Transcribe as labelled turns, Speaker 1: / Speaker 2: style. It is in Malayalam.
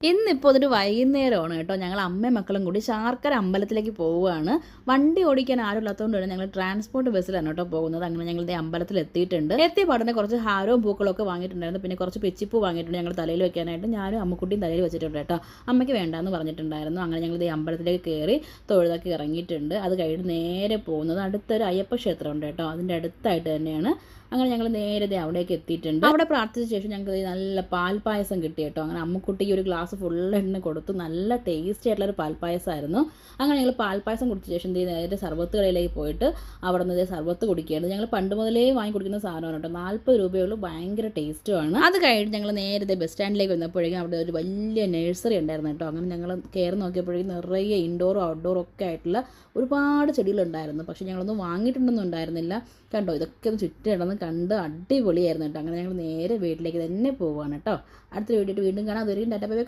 Speaker 1: ഇന്നിപ്പോൾ അതൊരു വൈകുന്നേരമാണ് കേട്ടോ. ഞങ്ങൾ അമ്മയും മക്കളും കൂടി ശാർക്കര അമ്പലത്തിലേക്ക് പോവുകയാണ്. വണ്ടി ഓടിക്കാൻ ആരുമില്ലാത്തതുകൊണ്ട് തന്നെ ഞങ്ങൾ ട്രാൻസ്പോർട്ട് ബസ്സിലാണ് കേട്ടോ പോകുന്നത്. അങ്ങനെ ഞങ്ങൾ ദേ അമ്പലത്തിൽ എത്തിയിട്ടുണ്ട്. എത്തിയ പാടനെ കുറച്ച് ഹാരവും പൂക്കളും ഒക്കെ വാങ്ങിയിട്ടുണ്ടായിരുന്നു. പിന്നെ കുറച്ച് പിച്ചിപ്പൂ വാങ്ങിയിട്ടുണ്ട് ഞങ്ങൾ തലയിൽ വെക്കാനായിട്ട്. ഞാനും അമ്മക്കുട്ടിയും തലയിൽ വെച്ചിട്ടുണ്ട് കേട്ടോ. അമ്മയ്ക്ക് വേണ്ടാന്ന് പറഞ്ഞിട്ടുണ്ടായിരുന്നു. അങ്ങനെ ഞങ്ങൾ ദേ അമ്പലത്തിലേക്ക് കയറി തൊഴുതൊക്കെ ഇറങ്ങിയിട്ടുണ്ട്. അത് കഴിഞ്ഞ് നേരെ പോകുന്നത് അടുത്തൊരു അയ്യപ്പ ക്ഷേത്രമുണ്ട് കേട്ടോ. അതിൻ്റെ അടുത്തായിട്ട് തന്നെയാണ്. അങ്ങനെ ഞങ്ങൾ നേരെ അവിടേക്ക് എത്തിയിട്ടുണ്ട്. അവിടെ പ്രാർത്ഥിച്ച ശേഷം ഞങ്ങൾക്ക് നല്ല പാൽപ്പായസം കിട്ടി കേട്ടോ. അങ്ങനെ അമ്മക്കുട്ടിക്ക് ഒരു ഗ്ലാസ് ഫുൾ എണ്ണ കൊടുത്തു. നല്ല ടേസ്റ്റി ആയിട്ടുള്ളൊരു പാൽപ്പായസമായിരുന്നു. അങ്ങനെ ഞങ്ങൾ പാൽപ്പായസം കുടിച്ച ശേഷം നേരെ സർബത്ത് കടയിലേക്ക് പോയിട്ട് അവിടെ നിന്ന് സർബത്ത് കുടിക്കുകയായിരുന്നു. ഞങ്ങൾ പണ്ട് മുതലേ വാങ്ങി കുടിക്കുന്ന സാധനമാണ് കേട്ടോ. 40 രൂപയുള്ളൂ. ഭയങ്കര ടേസ്റ്റുമാണ്. അത് കഴിഞ്ഞ് ഞങ്ങൾ നേരത്തെ ബസ് സ്റ്റാൻഡിലേക്ക് വന്നപ്പോഴേക്കും അവിടെ ഒരു വലിയ നഴ്സറി ഉണ്ടായിരുന്നു കേട്ടോ. അങ്ങനെ ഞങ്ങൾ കയറി നോക്കിയപ്പോഴേക്കും നിറയെ ഇൻഡോറും ഔട്ട്ഡോറും ഒക്കെ ആയിട്ടുള്ള ഒരുപാട് ചെടികളുണ്ടായിരുന്നു. പക്ഷേ ഞങ്ങളൊന്നും വാങ്ങിയിട്ടുണ്ടൊന്നും ഉണ്ടായിരുന്നില്ല. കണ്ടോ, ഇതൊക്കെ ഒന്ന് ചുറ്റിടന്ന് കണ്ട് അടിപൊളിയായിരുന്നു കേട്ടോ. അങ്ങനെ ഞങ്ങൾ നേരെ വീട്ടിലേക്ക് തന്നെ പോവുകയാണ് കേട്ടോ. അടുത്ത വീഡിയോ വീണ്ടും കാണാം. അതുവരെയും ടാറ്റാ ബൈ ബൈ.